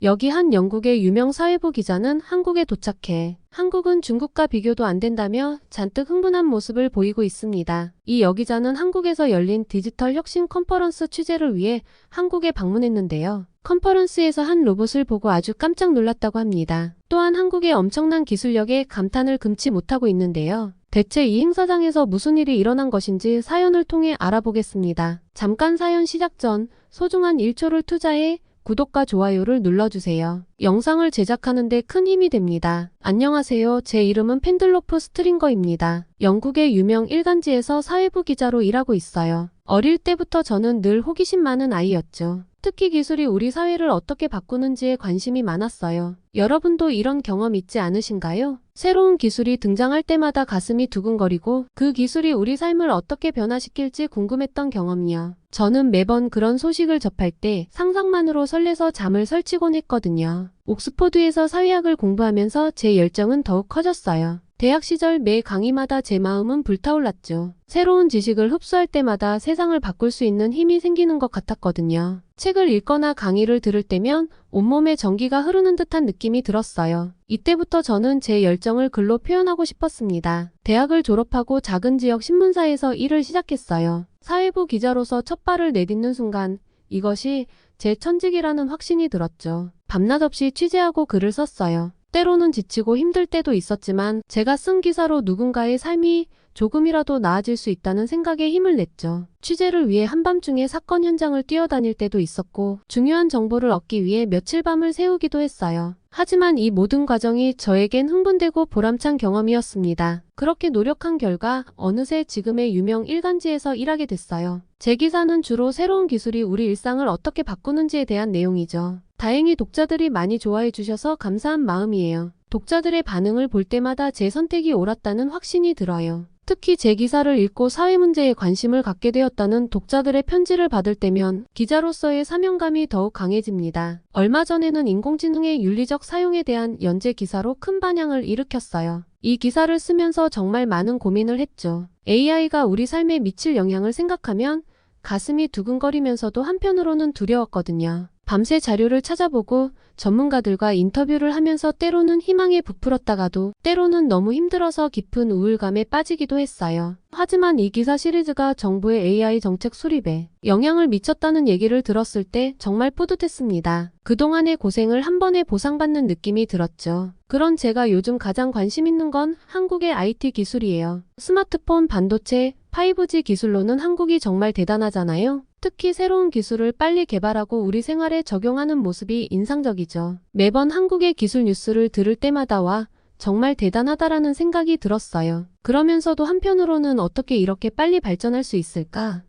여기 한 영국의 유명 사회부 기자는 한국에 도착해 한국은 중국과 비교도 안 된다며 잔뜩 흥분한 모습을 보이고 있습니다. 이 여기자는 한국에서 열린 디지털 혁신 컨퍼런스 취재를 위해 한국에 방문했는데요. 컨퍼런스에서 한 로봇을 보고 아주 깜짝 놀랐다고 합니다. 또한 한국의 엄청난 기술력에 감탄을 금치 못하고 있는데요. 대체 이 행사장에서 무슨 일이 일어난 것인지 사연을 통해 알아보겠습니다. 잠깐 사연 시작 전 소중한 1초를 투자해 구독과 좋아요를 눌러주세요. 영상을 제작하는데 큰 힘이 됩니다. 안녕하세요. 제 이름은 펜들로프 스트링거입니다. 영국의 유명 일간지에서 사회부 기자로 일하고 있어요. 어릴 때부터 저는 늘 호기심 많은 아이였죠. 특히 기술이 우리 사회를 어떻게 바꾸는지에 관심이 많았어요. 여러분도 이런 경험 있지 않으신가요? 새로운 기술이 등장할 때마다 가슴이 두근거리고 그 기술이 우리 삶을 어떻게 변화시킬지 궁금했던 경험이요. 저는 매번 그런 소식을 접할 때 상상만으로 설레서 잠을 설치곤 했거든요. 옥스포드에서 사회학을 공부하면서 제 열정은 더욱 커졌어요. 대학 시절 매 강의마다 제 마음은 불타올랐죠. 새로운 지식을 흡수할 때마다 세상을 바꿀 수 있는 힘이 생기는 것 같았거든요. 책을 읽거나 강의를 들을 때면 온몸에 전기가 흐르는 듯한 느낌이 들었어요. 이때부터 저는 제 열정을 글로 표현하고 싶었습니다. 대학을 졸업하고 작은 지역 신문사에서 일을 시작했어요. 사회부 기자로서 첫 발을 내딛는 순간 이것이 제 천직이라는 확신이 들었죠. 밤낮 없이 취재하고 글을 썼어요. 때로는 지치고 힘들 때도 있었지만 제가 쓴 기사로 누군가의 삶이 조금이라도 나아질 수 있다는 생각에 힘을 냈죠. 취재를 위해 한밤중에 사건 현장을 뛰어다닐 때도 있었고 중요한 정보를 얻기 위해 며칠 밤을 새우기도 했어요. 하지만 이 모든 과정이 저에겐 흥분되고 보람찬 경험이었습니다. 그렇게 노력한 결과 어느새 지금의 유명 일간지에서 일하게 됐어요. 제 기사는 주로 새로운 기술이 우리 일상을 어떻게 바꾸는지에 대한 내용이죠. 다행히 독자들이 많이 좋아해 주셔서 감사한 마음이에요. 독자들의 반응을 볼 때마다 제 선택이 옳았다는 확신이 들어요. 특히 제 기사를 읽고 사회 문제에 관심을 갖게 되었다는 독자들의 편지를 받을 때면 기자로서의 사명감이 더욱 강해집니다. 얼마 전에는 인공지능의 윤리적 사용에 대한 연재 기사로 큰 반향을 일으켰어요. 이 기사를 쓰면서 정말 많은 고민을 했죠. AI가 우리 삶에 미칠 영향을 생각하면 가슴이 두근거리면서도 한편으로는 두려웠거든요. 밤새 자료를 찾아보고 전문가들과 인터뷰를 하면서 때로는 희망에 부풀었다가도 때로는 너무 힘들어서 깊은 우울감에 빠지기도 했어요. 하지만 이 기사 시리즈가 정부의 AI 정책 수립에 영향을 미쳤다는 얘기를 들었을 때 정말 뿌듯했습니다. 그동안의 고생을 한 번에 보상받는 느낌이 들었죠. 그런 제가 요즘 가장 관심 있는 건 한국의 IT 기술이에요. 스마트폰, 반도체, 5G 기술로는 한국이 정말 대단하잖아요. 특히 새로운 기술을 빨리 개발하고 우리 생활에 적용하는 모습이 인상적이죠. 매번 한국의 기술 뉴스를 들을 때마다 와 정말 대단하다라는 생각이 들었어요. 그러면서도 한편으로는 어떻게 이렇게 빨리 발전할 수 있을까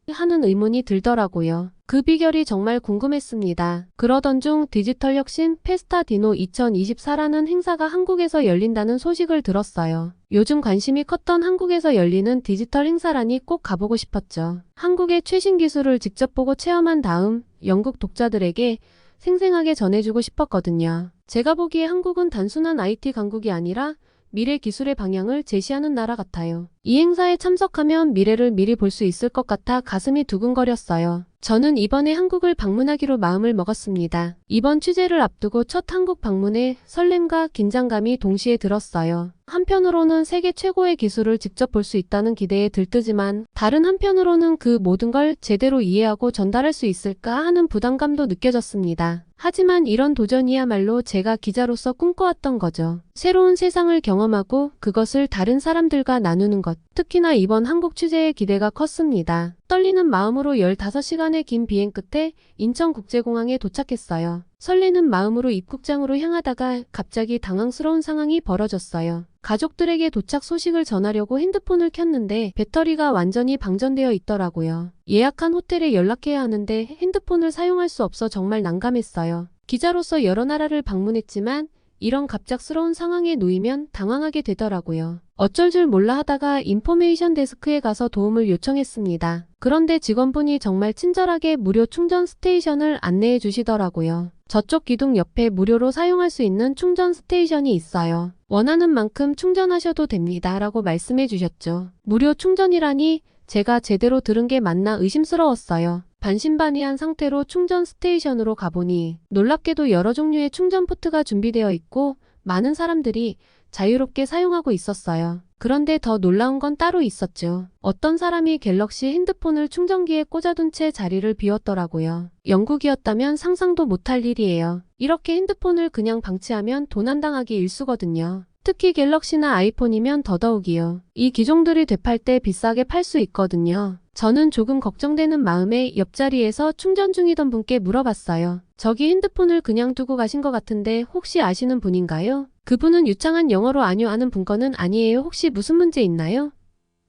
하는 의문이 들더라고요. 그 비결이 정말 궁금했습니다. 그러던 중 디지털 혁신 페스타디노 2024라는 행사가 한국에서 열린다는 소식을 들었어요. 요즘 관심이 컸던 한국에서 열리는 디지털 행사라니 꼭 가보고 싶었죠. 한국의 최신 기술을 직접 보고 체험한 다음 영국 독자들에게 생생하게 전해주고 싶었거든요. 제가 보기에 한국은 단순한 IT 강국이 아니라 미래 기술의 방향을 제시하는 나라 같아요. 이 행사에 참석하면 미래를 미리 볼 수 있을 것 같아 가슴이 두근거렸어요. 저는 이번에 한국을 방문하기로 마음을 먹었습니다. 이번 취재를 앞두고 첫 한국 방문에 설렘과 긴장감이 동시에 들었어요. 한편으로는 세계 최고의 기술을 직접 볼 수 있다는 기대에 들뜨지만 다른 한편으로는 그 모든 걸 제대로 이해하고 전달할 수 있을까 하는 부담감도 느껴졌습니다. 하지만 이런 도전이야말로 제가 기자로서 꿈꿔왔던 거죠. 새로운 세상을 경험하고 그것을 다른 사람들과 나누는 것. 특히나 이번 한국 취재의 기대가 컸습니다. 떨리는 마음으로 15시간의 긴 비행 끝에 인천국제공항에 도착했어요. 설레는 마음으로 입국장으로 향하다가 갑자기 당황스러운 상황이 벌어졌어요. 가족들에게 도착 소식을 전하려고 핸드폰을 켰는데 배터리가 완전히 방전되어 있더라고요. 예약한 호텔에 연락해야 하는데 핸드폰을 사용할 수 없어 정말 난감했어요. 기자로서 여러 나라를 방문했지만 이런 갑작스러운 상황에 놓이면 당황하게 되더라고요. 어쩔 줄 몰라 하다가 인포메이션 데스크에 가서 도움을 요청했습니다. 그런데 직원분이 정말 친절하게 무료 충전 스테이션을 안내해 주시더라고요. 저쪽 기둥 옆에 무료로 사용할 수 있는 충전 스테이션이 있어요. 원하는 만큼 충전하셔도 됩니다. 라고 말씀해 주셨죠. 무료 충전이라니 제가 제대로 들은 게 맞나 의심스러웠어요. 반신반의한 상태로 충전 스테이션으로 가보니 놀랍게도 여러 종류의 충전 포트가 준비되어 있고 많은 사람들이 자유롭게 사용하고 있었어요. 그런데 더 놀라운 건 따로 있었죠. 어떤 사람이 갤럭시 핸드폰을 충전기에 꽂아둔 채 자리를 비웠더라고요. 영국이었다면 상상도 못할 일이에요. 이렇게 핸드폰을 그냥 방치하면 도난당하기 일쑤거든요. 특히 갤럭시나 아이폰이면 더더욱이요. 이 기종들이 되팔 때 비싸게 팔 수 있거든요. 저는 조금 걱정되는 마음에 옆자리에서 충전 중이던 분께 물어봤어요. 저기 핸드폰을 그냥 두고 가신 것 같은데 혹시 아시는 분인가요? 그분은 유창한 영어로 아뇨 하는 분 거는 아니에요. 혹시 무슨 문제 있나요?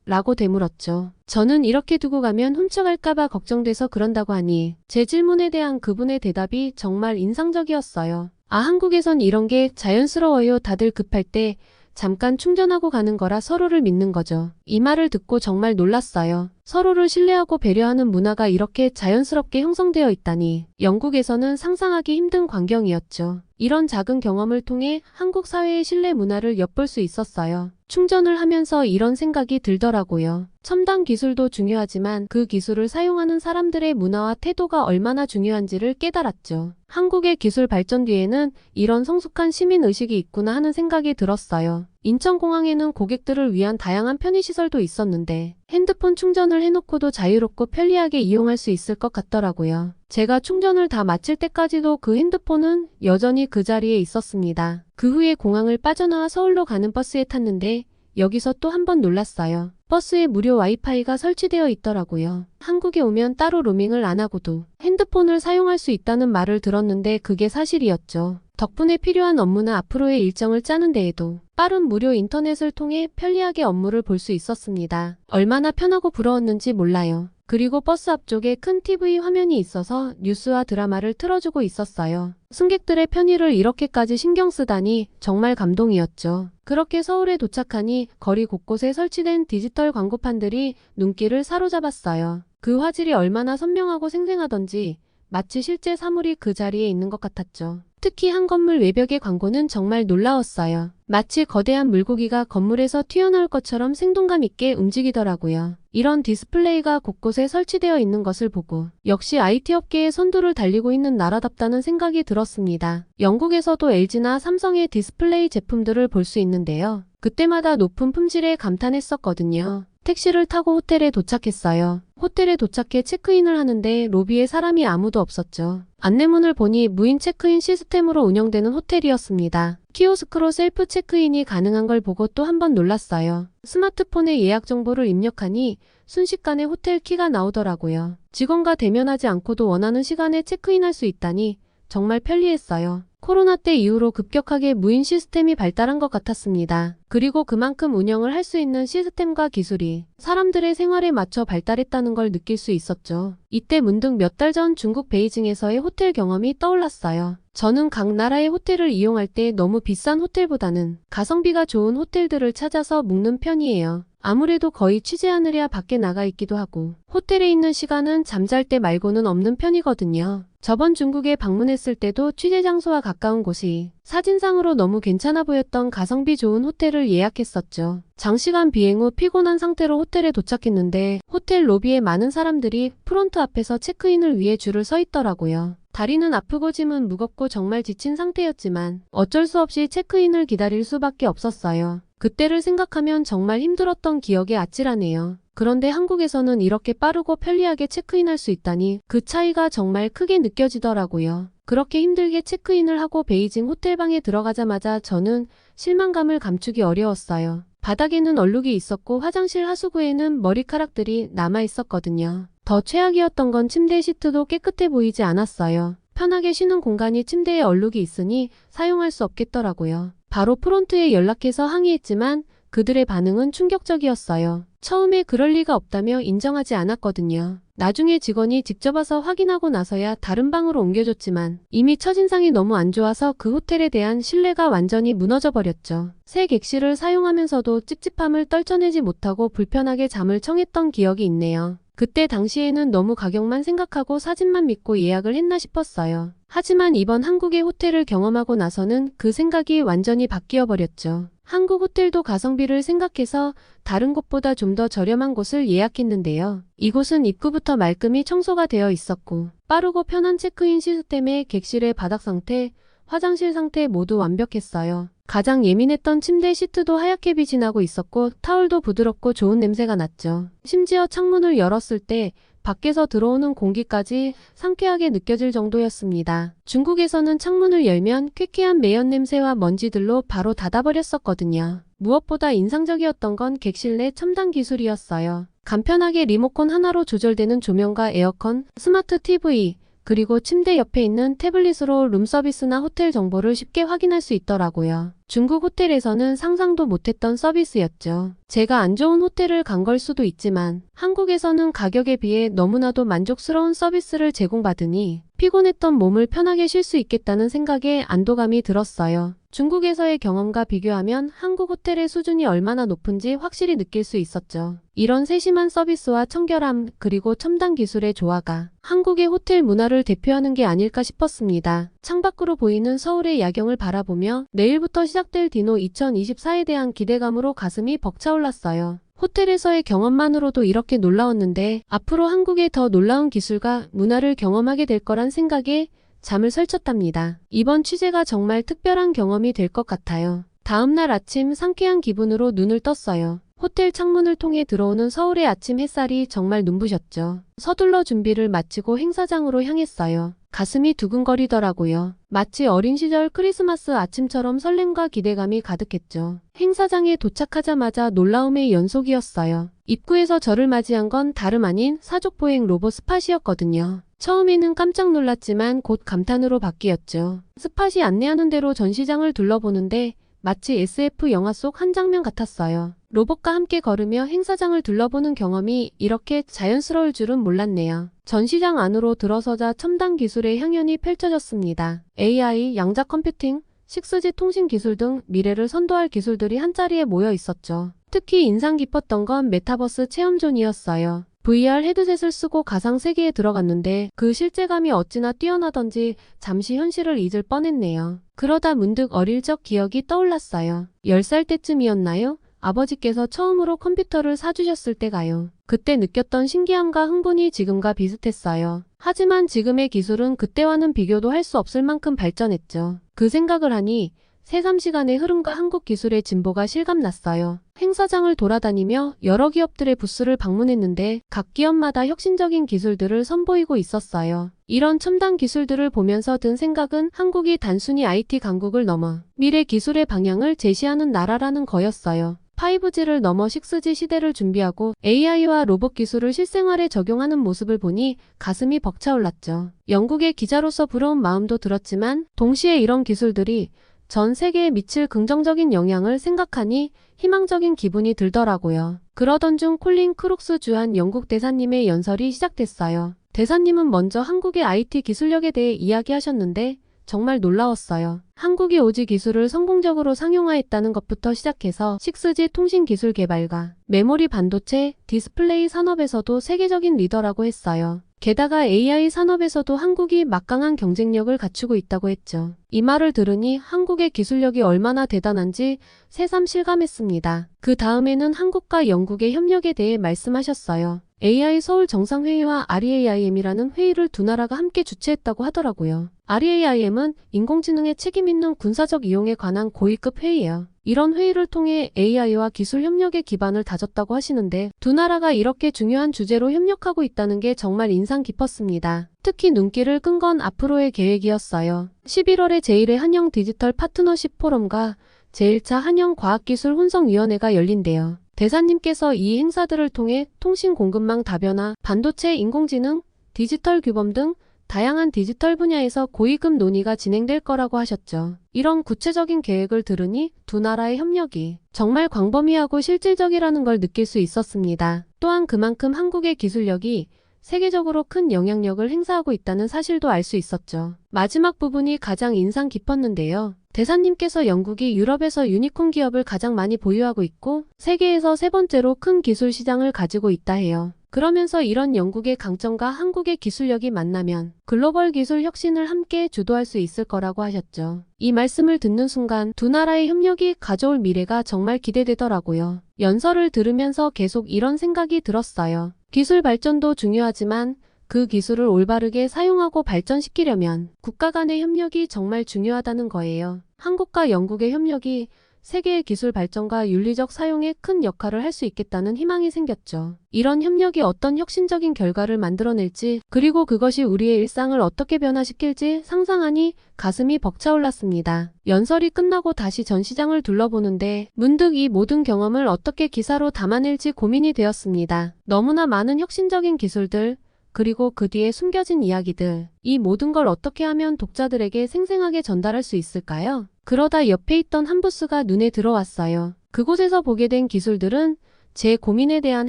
라고 되물었죠. 저는 이렇게 두고 가면 훔쳐갈까봐 걱정돼서 그런다고 하니 제 질문에 대한 그분의 대답이 정말 인상적이었어요. 아, 한국에선 이런 게 자연스러워요. 다들 급할 때 잠깐 충전하고 가는 거라 서로를 믿는 거죠. 이 말을 듣고 정말 놀랐어요. 서로를 신뢰하고 배려하는 문화가 이렇게 자연스럽게 형성되어 있다니 영국에서는 상상하기 힘든 광경이었죠. 이런 작은 경험을 통해 한국 사회의 신뢰 문화를 엿볼 수 있었어요. 충전을 하면서 이런 생각이 들더라고요. 첨단 기술도 중요하지만 그 기술을 사용하는 사람들의 문화와 태도가 얼마나 중요한지를 깨달았죠. 한국의 기술 발전 뒤에는 이런 성숙한 시민의식이 있구나 하는 생각이 들었어요. 인천공항에는 고객들을 위한 다양한 편의시설도 있었는데 핸드폰 충전을 해놓고도 자유롭고 편리하게 이용할 수 있을 것 같더라고요. 제가 충전을 다 마칠 때까지도 그 핸드폰은 여전히 그 자리에 있었습니다. 그 후에 공항을 빠져나와 서울로 가는 버스에 탔는데 여기서 또 한 번 놀랐어요. 버스에 무료 와이파이가 설치되어 있더라고요. 한국에 오면 따로 로밍을 안 하고도 핸드폰을 사용할 수 있다는 말을 들었는데 그게 사실이었죠. 덕분에 필요한 업무나 앞으로의 일정을 짜는 데에도 빠른 무료 인터넷을 통해 편리하게 업무를 볼 수 있었습니다. 얼마나 편하고 부러웠는지 몰라요. 그리고 버스 앞쪽에 큰 TV 화면이 있어서 뉴스와 드라마를 틀어주고 있었어요. 승객들의 편의를 이렇게까지 신경 쓰다니 정말 감동이었죠. 그렇게 서울에 도착하니 거리 곳곳에 설치된 디지털 광고판들이 눈길을 사로잡았어요. 그 화질이 얼마나 선명하고 생생하던지 마치 실제 사물이 그 자리에 있는 것 같았죠. 특히 한 건물 외벽의 광고는 정말 놀라웠어요. 마치 거대한 물고기가 건물에서 튀어나올 것처럼 생동감 있게 움직이더라고요. 이런 디스플레이가 곳곳에 설치되어 있는 것을 보고 역시 IT 업계의 선두를 달리고 있는 나라답다는 생각이 들었습니다. 영국에서도 LG나 삼성의 디스플레이 제품들을 볼 수 있는데요. 그때마다 높은 품질에 감탄했었거든요. 택시를 타고 호텔에 도착했어요. 호텔에 도착해 체크인을 하는데 로비에 사람이 아무도 없었죠. 안내문을 보니 무인 체크인 시스템으로 운영되는 호텔이었습니다. 키오스크로 셀프 체크인이 가능한 걸 보고 또 한 번 놀랐어요. 스마트폰에 예약 정보를 입력하니 순식간에 호텔 키가 나오더라고요. 직원과 대면하지 않고도 원하는 시간에 체크인할 수 있다니 정말 편리했어요. 코로나 때 이후로 급격하게 무인 시스템이 발달한 것 같았습니다. 그리고 그만큼 운영을 할 수 있는 시스템과 기술이 사람들의 생활에 맞춰 발달했다는 걸 느낄 수 있었죠. 이때 문득 몇 달 전 중국 베이징에서의 호텔 경험이 떠올랐어요. 저는 각 나라의 호텔을 이용할 때 너무 비싼 호텔보다는 가성비가 좋은 호텔들을 찾아서 묵는 편이에요. 아무래도 거의 취재하느라 밖에 나가 있기도 하고 호텔에 있는 시간은 잠잘 때 말고는 없는 편이거든요. 저번 중국에 방문했을 때도 취재 장소와 가까운 곳이 사진상으로 너무 괜찮아 보였던 가성비 좋은 호텔을 예약했었죠. 장시간 비행 후 피곤한 상태로 호텔에 도착했는데 호텔 로비에 많은 사람들이 프론트 앞에서 체크인을 위해 줄을 서 있더라고요. 다리는 아프고 짐은 무겁고 정말 지친 상태였지만 어쩔 수 없이 체크인을 기다릴 수밖에 없었어요. 그때를 생각하면 정말 힘들었던 기억이 아찔하네요. 그런데 한국에서는 이렇게 빠르고 편리하게 체크인할 수 있다니 그 차이가 정말 크게 느껴지더라고요. 그렇게 힘들게 체크인을 하고 베이징 호텔방에 들어가자마자 저는 실망감을 감추기 어려웠어요. 바닥에는 얼룩이 있었고 화장실 하수구에는 머리카락들이 남아 있었거든요. 더 최악이었던 건 침대 시트도 깨끗해 보이지 않았어요. 편하게 쉬는 공간이 침대에 얼룩이 있으니 사용할 수 없겠더라고요. 바로 프론트에 연락해서 항의했지만 그들의 반응은 충격적이었어요. 처음에 그럴 리가 없다며 인정하지 않았거든요. 나중에 직원이 직접 와서 확인하고 나서야 다른 방으로 옮겨줬지만 이미 첫인상이 너무 안 좋아서 그 호텔에 대한 신뢰가 완전히 무너져 버렸죠. 새 객실을 사용하면서도 찝찝함을 떨쳐내지 못하고 불편하게 잠을 청했던 기억이 있네요. 그때 당시에는 너무 가격만 생각하고 사진만 믿고 예약을 했나 싶었어요. 하지만 이번 한국의 호텔을 경험하고 나서는 그 생각이 완전히 바뀌어 버렸죠. 한국 호텔도 가성비를 생각해서 다른 곳보다 좀 더 저렴한 곳을 예약했는데요. 이곳은 입구부터 말끔히 청소가 되어 있었고 빠르고 편한 체크인 시스템에 객실의 바닥 상태, 화장실 상태 모두 완벽했어요. 가장 예민했던 침대 시트도 하얗게 빛이 나고 있었고 타올도 부드럽고 좋은 냄새가 났죠. 심지어 창문을 열었을 때 밖에서 들어오는 공기까지 상쾌하게 느껴질 정도였습니다. 중국에서는 창문을 열면 쾌쾌한 매연 냄새와 먼지들로 바로 닫아버렸었거든요. 무엇보다 인상적이었던 건 객실 내 첨단 기술이었어요. 간편하게 리모컨 하나로 조절되는 조명과 에어컨, 스마트 TV, 그리고 침대 옆에 있는 태블릿으로 룸서비스나 호텔 정보를 쉽게 확인할 수 있더라고요. 중국 호텔에서는 상상도 못했던 서비스였죠. 제가 안 좋은 호텔을 간 걸 수도 있지만 한국에서는 가격에 비해 너무나도 만족스러운 서비스를 제공받으니 피곤했던 몸을 편하게 쉴 수 있겠다는 생각에 안도감이 들었어요. 중국에서의 경험과 비교하면 한국 호텔의 수준이 얼마나 높은지 확실히 느낄 수 있었죠. 이런 세심한 서비스와 청결함 그리고 첨단 기술의 조화가 한국의 호텔 문화를 대표하는 게 아닐까 싶었습니다. 창밖으로 보이는 서울의 야경을 바라보며 내일부터 시작될 디노 2024에 대한 기대감으로 가슴이 벅차올랐어요. 호텔에서의 경험만으로도 이렇게 놀라웠는데 앞으로 한국의 더 놀라운 기술과 문화를 경험하게 될 거란 생각에 잠을 설쳤답니다. 이번 취재가 정말 특별한 경험이 될 것 같아요. 다음날 아침 상쾌한 기분으로 눈을 떴어요. 호텔 창문을 통해 들어오는 서울의 아침 햇살이 정말 눈부셨죠. 서둘러 준비를 마치고 행사장으로 향했어요. 가슴이 두근거리더라고요. 마치 어린 시절 크리스마스 아침처럼 설렘과 기대감이 가득했죠. 행사장에 도착하자마자 놀라움의 연속이었어요. 입구에서 저를 맞이한 건 다름 아닌 사족보행 로봇 스팟이었거든요. 처음에는 깜짝 놀랐지만 곧 감탄으로 바뀌었죠. 스팟이 안내하는 대로 전시장을 둘러보는데 마치 SF 영화 속 한 장면 같았어요. 로봇과 함께 걸으며 행사장을 둘러보는 경험이 이렇게 자연스러울 줄은 몰랐네요. 전시장 안으로 들어서자 첨단 기술의 향연이 펼쳐졌습니다. AI, 양자 컴퓨팅, 6G 통신 기술 등 미래를 선도할 기술들이 한자리에 모여 있었죠. 특히 인상 깊었던 건 메타버스 체험존이었어요. VR 헤드셋을 쓰고 가상 세계에 들어갔는데 그 실제감이 어찌나 뛰어나던지 잠시 현실을 잊을 뻔했네요. 그러다 문득 어릴 적 기억이 떠올랐어요. 10살 때쯤이었나요? 아버지께서 처음으로 컴퓨터를 사주셨을 때가요. 그때 느꼈던 신기함과 흥분이 지금과 비슷했어요. 하지만 지금의 기술은 그때와는 비교도 할 수 없을 만큼 발전했죠. 그 생각을 하니 새삼 시간의 흐름과 한국 기술의 진보가 실감났어요. 행사장을 돌아다니며 여러 기업들의 부스를 방문했는데 각 기업마다 혁신적인 기술들을 선보이고 있었어요. 이런 첨단 기술들을 보면서 든 생각은 한국이 단순히 IT 강국을 넘어 미래 기술의 방향을 제시하는 나라라는 거였어요. 5G를 넘어 6G 시대를 준비하고 AI와 로봇 기술을 실생활에 적용하는 모습을 보니 가슴이 벅차올랐죠. 영국의 기자로서 부러운 마음도 들었지만 동시에 이런 기술들이 전 세계에 미칠 긍정적인 영향을 생각하니 희망적인 기분이 들더라고요. 그러던 중 콜린 크룩스 주한 영국 대사님의 연설이 시작됐어요. 대사님은 먼저 한국의 IT 기술력에 대해 이야기하셨는데 정말 놀라웠어요. 한국이 오지 기술을 성공적으로 상용화했다는 것부터 시작해서 6G 통신 기술 개발과 메모리 반도체, 디스플레이 산업에서도 세계적인 리더라고 했어요. 게다가 AI 산업에서도 한국이 막강한 경쟁력을 갖추고 있다고 했죠. 이 말을 들으니 한국의 기술력이 얼마나 대단한지 새삼 실감했습니다. 그 다음에는 한국과 영국의 협력에 대해 말씀하셨어요. AI 서울 정상회의와 REAIM이라는 회의를 두 나라가 함께 주최했다고 하더라고요. REAIM은 인공지능의 책임 있는 군사적 이용에 관한 고위급 회의예요. 이런 회의를 통해 AI와 기술 협력의 기반을 다졌다고 하시는데 두 나라가 이렇게 중요한 주제로 협력하고 있다는 게 정말 인상 깊었습니다. 특히 눈길을 끈 건 앞으로의 계획이었어요. 11월에 제1회 한영 디지털 파트너십 포럼과 제1차 한영 과학기술 혼성위원회가 열린대요. 대사님께서 이 행사들을 통해 통신 공급망 다변화, 반도체, 인공지능, 디지털 규범 등 다양한 디지털 분야에서 고위급 논의가 진행될 거라고 하셨죠. 이런 구체적인 계획을 들으니 두 나라의 협력이 정말 광범위하고 실질적이라는 걸 느낄 수 있었습니다. 또한 그만큼 한국의 기술력이 세계적으로 큰 영향력을 행사하고 있다는 사실도 알 수 있었죠. 마지막 부분이 가장 인상 깊었는데요. 대사님께서 영국이 유럽에서 유니콘 기업을 가장 많이 보유하고 있고 세계에서 세 번째로 큰 기술 시장을 가지고 있다 해요. 그러면서 이런 영국의 강점과 한국의 기술력이 만나면 글로벌 기술 혁신을 함께 주도할 수 있을 거라고 하셨죠. 이 말씀을 듣는 순간 두 나라의 협력이 가져올 미래가 정말 기대되더라고요. 연설을 들으면서 계속 이런 생각이 들었어요. 기술 발전도 중요하지만 그 기술을 올바르게 사용하고 발전시키려면 국가 간의 협력이 정말 중요하다는 거예요. 한국과 영국의 협력이 세계의 기술 발전과 윤리적 사용에 큰 역할을 할 수 있겠다는 희망이 생겼죠. 이런 협력이 어떤 혁신적인 결과를 만들어낼지 그리고 그것이 우리의 일상을 어떻게 변화시킬지 상상하니 가슴이 벅차올랐습니다. 연설이 끝나고 다시 전시장을 둘러보는데 문득 이 모든 경험을 어떻게 기사로 담아낼지 고민이 되었습니다. 너무나 많은 혁신적인 기술들 그리고 그 뒤에 숨겨진 이야기들, 이 모든 걸 어떻게 하면 독자들에게 생생하게 전달할 수 있을까요? 그러다 옆에 있던 한 부스가 눈에 들어왔어요. 그곳에서 보게 된 기술들은 제 고민에 대한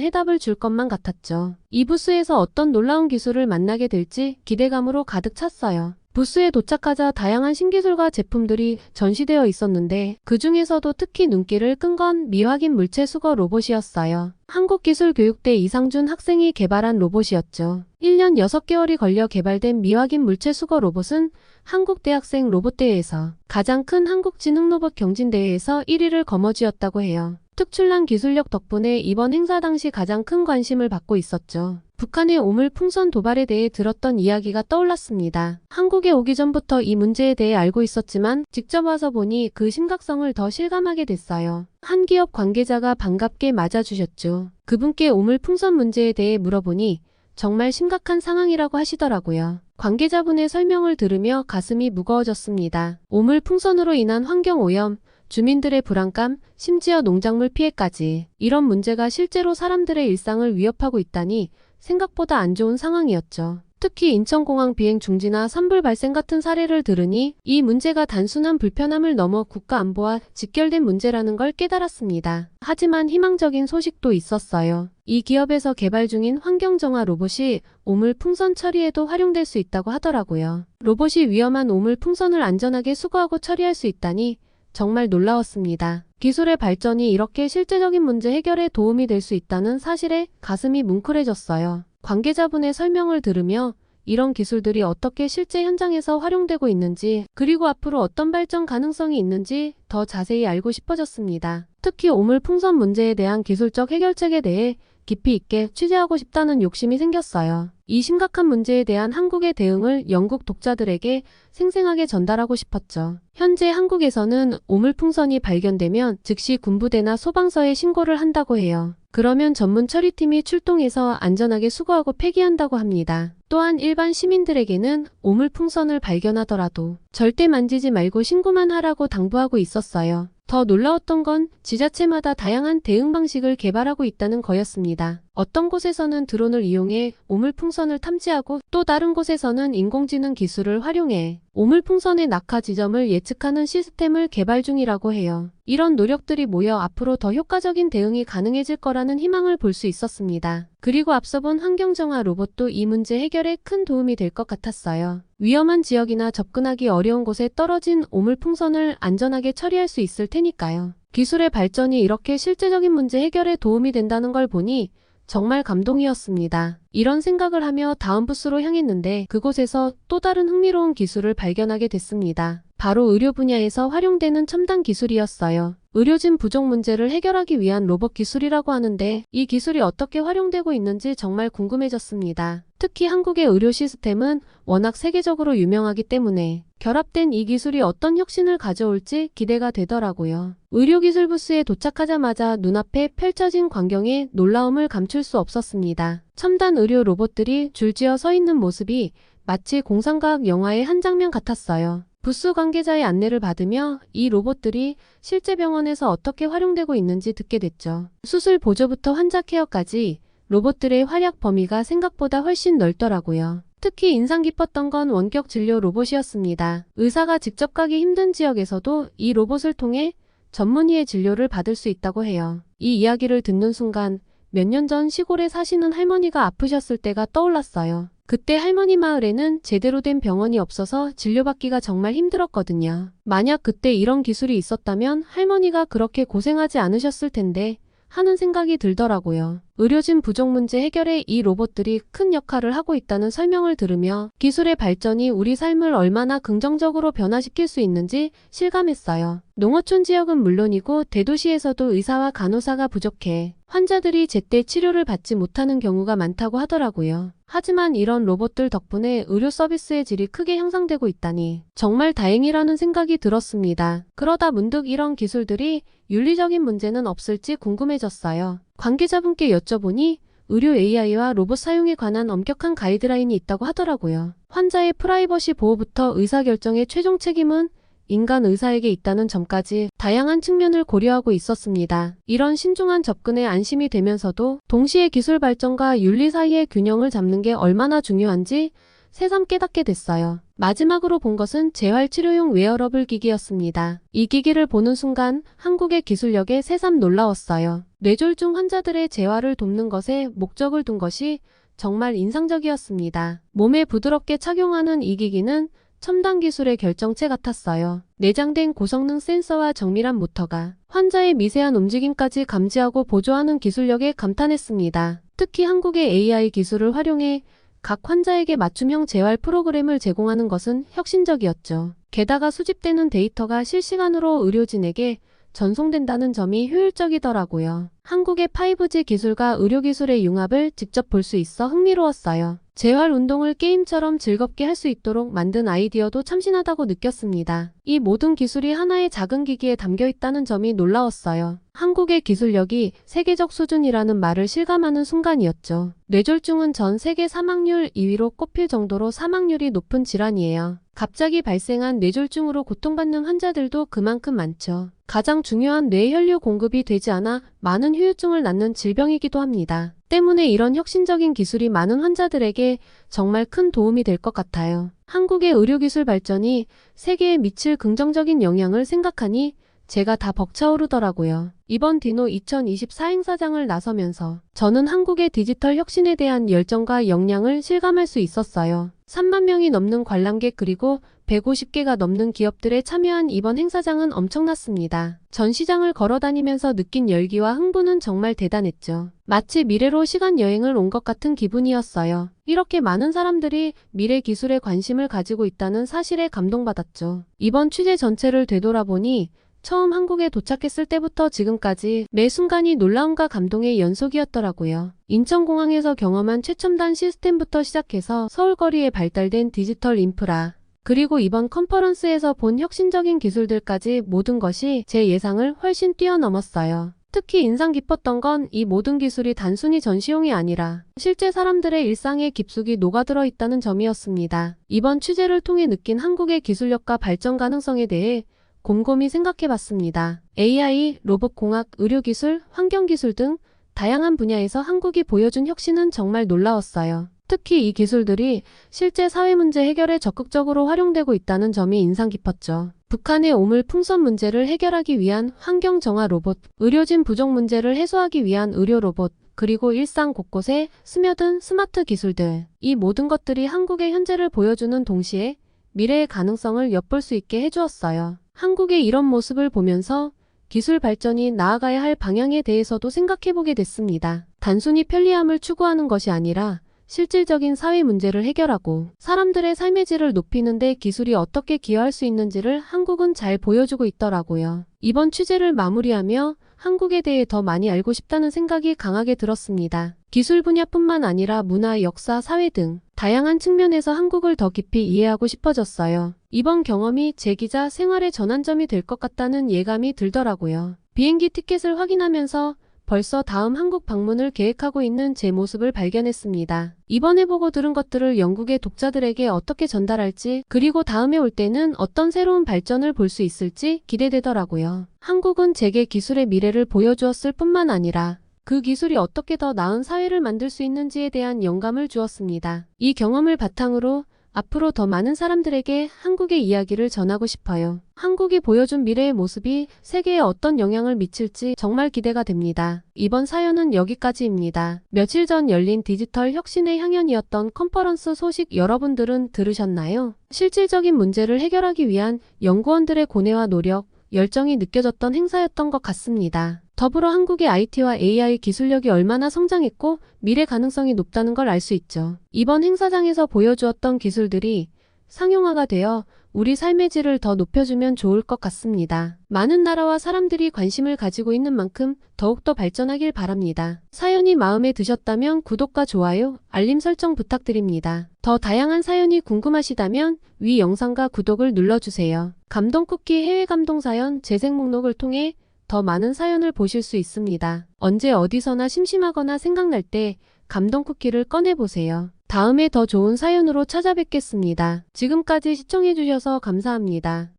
해답을 줄 것만 같았죠. 이 부스에서 어떤 놀라운 기술을 만나게 될지 기대감으로 가득 찼어요. 부스에 도착하자 다양한 신기술과 제품들이 전시되어 있었는데 그 중에서도 특히 눈길을 끈 건 미확인 물체 수거 로봇이었어요. 한국기술교육대 이상준 학생이 개발한 로봇이었죠. 1년 6개월이 걸려 개발된 미확인 물체 수거 로봇은 한국대학생 로봇대회에서 가장 큰 한국지능로봇 경진대회에서 1위를 거머쥐었다고 해요. 특출난 기술력 덕분에 이번 행사 당시 가장 큰 관심을 받고 있었죠. 북한의 오물풍선 도발에 대해 들었던 이야기가 떠올랐습니다. 한국에 오기 전부터 이 문제에 대해 알고 있었지만 직접 와서 보니 그 심각성을 더 실감하게 됐어요. 한 기업 관계자가 반갑게 맞아주셨죠. 그분께 오물풍선 문제에 대해 물어보니 정말 심각한 상황이라고 하시더라고요. 관계자분의 설명을 들으며 가슴이 무거워졌습니다. 오물풍선으로 인한 환경오염, 주민들의 불안감, 심지어 농작물 피해까지 이런 문제가 실제로 사람들의 일상을 위협하고 있다니 생각보다 안 좋은 상황이었죠. 특히 인천공항 비행 중지나 산불 발생 같은 사례를 들으니 이 문제가 단순한 불편함을 넘어 국가 안보와 직결된 문제라는 걸 깨달았습니다. 하지만 희망적인 소식도 있었어요. 이 기업에서 개발 중인 환경정화 로봇이 오물풍선 처리에도 활용될 수 있다고 하더라고요. 로봇이 위험한 오물풍선을 안전하게 수거하고 처리할 수 있다니 정말 놀라웠습니다. 기술의 발전이 이렇게 실제적인 문제 해결에 도움이 될 수 있다는 사실에 가슴이 뭉클해졌어요. 관계자분의 설명을 들으며 이런 기술들이 어떻게 실제 현장에서 활용되고 있는지 그리고 앞으로 어떤 발전 가능성이 있는지 더 자세히 알고 싶어졌습니다. 특히 오물풍선 문제에 대한 기술적 해결책에 대해 깊이 있게 취재하고 싶다는 욕심이 생겼어요. 이 심각한 문제에 대한 한국의 대응을 영국 독자들에게 생생하게 전달하고 싶었죠. 현재 한국에서는 오물풍선이 발견되면 즉시 군부대나 소방서에 신고를 한다고 해요. 그러면 전문 처리팀이 출동해서 안전하게 수거하고 폐기한다고 합니다. 또한 일반 시민들에게는 오물풍선을 발견하더라도 절대 만지지 말고 신고만 하라고 당부하고 있었어요. 더 놀라웠던 건 지자체마다 다양한 대응 방식을 개발하고 있다는 거였습니다. 어떤 곳에서는 드론을 이용해 오물풍선을 탐지하고 또 다른 곳에서는 인공지능 기술을 활용해 오물풍선의 낙하 지점을 예측하는 시스템을 개발 중이라고 해요. 이런 노력들이 모여 앞으로 더 효과적인 대응이 가능해질 거라는 희망을 볼 수 있었습니다. 그리고 앞서 본 환경정화 로봇도 이 문제 해결에 큰 도움이 될 것 같았어요. 위험한 지역이나 접근하기 어려운 곳에 떨어진 오물풍선을 안전하게 처리할 수 있을 테니까요. 기술의 발전이 이렇게 실제적인 문제 해결에 도움이 된다는 걸 보니 정말 감동이었습니다. 이런 생각을 하며 다음 부스로 향했는데 그곳에서 또 다른 흥미로운 기술을 발견하게 됐습니다. 바로 의료 분야에서 활용되는 첨단 기술이었어요. 의료진 부족 문제를 해결하기 위한 로봇 기술이라고 하는데 이 기술이 어떻게 활용되고 있는지 정말 궁금해졌습니다. 특히 한국의 의료 시스템은 워낙 세계적으로 유명하기 때문에 결합된 이 기술이 어떤 혁신을 가져올지 기대가 되더라고요. 의료기술 부스에 도착하자마자 눈앞에 펼쳐진 광경에 놀라움을 감출 수 없었습니다. 첨단 의료 로봇들이 줄지어 서 있는 모습이 마치 공상과학 영화의 한 장면 같았어요. 부스 관계자의 안내를 받으며 이 로봇들이 실제 병원에서 어떻게 활용되고 있는지 듣게 됐죠. 수술 보조부터 환자 케어까지 로봇들의 활약 범위가 생각보다 훨씬 넓더라고요. 특히 인상 깊었던 건 원격 진료 로봇이었습니다. 의사가 직접 가기 힘든 지역에서도 이 로봇을 통해 전문의의 진료를 받을 수 있다고 해요. 이 이야기를 듣는 순간 몇 년 전 시골에 사시는 할머니가 아프셨을 때가 떠올랐어요. 그때 할머니 마을에는 제대로 된 병원이 없어서 진료받기가 정말 힘들었거든요. 만약 그때 이런 기술이 있었다면 할머니가 그렇게 고생하지 않으셨을 텐데 하는 생각이 들더라고요. 의료진 부족 문제 해결에 이 로봇들이 큰 역할을 하고 있다는 설명을 들으며 기술의 발전이 우리 삶을 얼마나 긍정적으로 변화시킬 수 있는지 실감했어요. 농어촌 지역은 물론이고 대도시에서도 의사와 간호사가 부족해 환자들이 제때 치료를 받지 못하는 경우가 많다고 하더라고요. 하지만 이런 로봇들 덕분에 의료 서비스의 질이 크게 향상되고 있다니 정말 다행이라는 생각이 들었습니다. 그러다 문득 이런 기술들이 윤리적인 문제는 없을지 궁금해졌어요. 관계자분께 여쭤보니 의료 AI와 로봇 사용에 관한 엄격한 가이드라인이 있다고 하더라고요. 환자의 프라이버시 보호부터 의사결정의 최종 책임은 인간 의사에게 있다는 점까지 다양한 측면을 고려하고 있었습니다. 이런 신중한 접근에 안심이 되면서도 동시에 기술 발전과 윤리 사이의 균형을 잡는 게 얼마나 중요한지 새삼 깨닫게 됐어요. 마지막으로 본 것은 재활치료용 웨어러블 기기였습니다. 이 기기를 보는 순간 한국의 기술력에 새삼 놀라웠어요. 뇌졸중 환자들의 재활을 돕는 것에 목적을 둔 것이 정말 인상적이었습니다. 몸에 부드럽게 착용하는 이 기기는 첨단 기술의 결정체 같았어요. 내장된 고성능 센서와 정밀한 모터가 환자의 미세한 움직임까지 감지하고 보조하는 기술력에 감탄했습니다. 특히 한국의 AI 기술을 활용해 각 환자에게 맞춤형 재활 프로그램을 제공하는 것은 혁신적이었죠. 게다가 수집되는 데이터가 실시간으로 의료진에게 전송된다는 점이 효율적이더라고요. 한국의 5G 기술과 의료기술의 융합을 직접 볼 수 있어 흥미로웠어요. 재활 운동을 게임처럼 즐겁게 할 수 있도록 만든 아이디어도 참신하다고 느꼈습니다. 이 모든 기술이 하나의 작은 기기에 담겨 있다는 점이 놀라웠어요. 한국의 기술력이 세계적 수준이라는 말을 실감하는 순간이었죠. 뇌졸중은 전 세계 사망률 2위로 꼽힐 정도로 사망률이 높은 질환이에요. 갑자기 발생한 뇌졸중으로 고통받는 환자들도 그만큼 많죠. 가장 중요한 뇌혈류 공급이 되지 않아 많은 후유증을 낳는 질병이기도 합니다. 때문에 이런 혁신적인 기술이 많은 환자들에게 정말 큰 도움이 될 것 같아요. 한국의 의료기술 발전이 세계에 미칠 긍정적인 영향을 생각하니 제가 다 벅차오르더라고요. 이번 디노 2024 행사장을 나서면서 저는 한국의 디지털 혁신에 대한 열정과 역량을 실감할 수 있었어요. 3만 명이 넘는 관람객 그리고 150개가 넘는 기업들에 참여한 이번 행사장은 엄청났습니다. 전시장을 걸어다니면서 느낀 열기와 흥분은 정말 대단했죠. 마치 미래로 시간 여행을 온 것 같은 기분이었어요. 이렇게 많은 사람들이 미래 기술에 관심을 가지고 있다는 사실에 감동받았죠. 이번 취재 전체를 되돌아보니 처음 한국에 도착했을 때부터 지금까지 매 순간이 놀라움과 감동의 연속이었더라고요. 인천공항에서 경험한 최첨단 시스템부터 시작해서 서울거리에 발달된 디지털 인프라, 그리고 이번 컨퍼런스에서 본 혁신적인 기술들까지 모든 것이 제 예상을 훨씬 뛰어넘었어요. 특히 인상 깊었던 건 이 모든 기술이 단순히 전시용이 아니라 실제 사람들의 일상에 깊숙이 녹아들어 있다는 점이었습니다. 이번 취재를 통해 느낀 한국의 기술력과 발전 가능성에 대해 곰곰이 생각해봤습니다. AI, 로봇공학, 의료기술, 환경기술 등 다양한 분야에서 한국이 보여준 혁신은 정말 놀라웠어요. 특히 이 기술들이 실제 사회 문제 해결에 적극적으로 활용되고 있다는 점이 인상 깊었죠. 북한의 오물 풍선 문제를 해결하기 위한 환경 정화 로봇, 의료진 부족 문제를 해소하기 위한 의료 로봇, 그리고 일상 곳곳에 스며든 스마트 기술들. 이 모든 것들이 한국의 현재를 보여주는 동시에 미래의 가능성을 엿볼 수 있게 해주었어요. 한국의 이런 모습을 보면서 기술 발전이 나아가야 할 방향에 대해서도 생각해보게 됐습니다. 단순히 편리함을 추구하는 것이 아니라 실질적인 사회 문제를 해결하고 사람들의 삶의 질을 높이는 데 기술이 어떻게 기여할 수 있는지를 한국은 잘 보여주고 있더라고요. 이번 취재를 마무리하며 한국에 대해 더 많이 알고 싶다는 생각이 강하게 들었습니다. 기술 분야뿐만 아니라 문화, 역사, 사회 등 다양한 측면에서 한국을 더 깊이 이해하고 싶어졌어요. 이번 경험이 제 기자 생활의 전환점이 될 것 같다는 예감이 들더라고요. 비행기 티켓을 확인하면서 벌써 다음 한국 방문을 계획하고 있는 제 모습을 발견했습니다. 이번에 보고 들은 것들을 영국의 독자들에게 어떻게 전달할지, 그리고 다음에 올 때는 어떤 새로운 발전을 볼 수 있을지 기대되더라고요. 한국은 제게 기술의 미래를 보여주었을 뿐만 아니라 그 기술이 어떻게 더 나은 사회를 만들 수 있는지에 대한 영감을 주었습니다. 이 경험을 바탕으로 앞으로 더 많은 사람들에게 한국의 이야기를 전하고 싶어요. 한국이 보여준 미래의 모습이 세계에 어떤 영향을 미칠지 정말 기대가 됩니다. 이번 사연은 여기까지입니다. 며칠 전 열린 디지털 혁신의 향연이었던 컨퍼런스 소식 여러분들은 들으셨나요? 실질적인 문제를 해결하기 위한 연구원들의 고뇌와 노력, 열정이 느껴졌던 행사였던 것 같습니다. 더불어 한국의 IT와 AI 기술력이 얼마나 성장했고 미래 가능성이 높다는 걸 알 수 있죠. 이번 행사장에서 보여주었던 기술들이 상용화가 되어 우리 삶의 질을 더 높여주면 좋을 것 같습니다. 많은 나라와 사람들이 관심을 가지고 있는 만큼 더욱더 발전하길 바랍니다. 사연이 마음에 드셨다면 구독과 좋아요, 알림 설정 부탁드립니다. 더 다양한 사연이 궁금하시다면 위 영상과 구독을 눌러주세요. 감동쿠키 해외 감동사연 재생 목록을 통해 더 많은 사연을 보실 수 있습니다. 언제 어디서나 심심하거나 생각날 때 감동 쿠키를 꺼내보세요. 다음에 더 좋은 사연으로 찾아뵙겠습니다. 지금까지 시청해주셔서 감사합니다.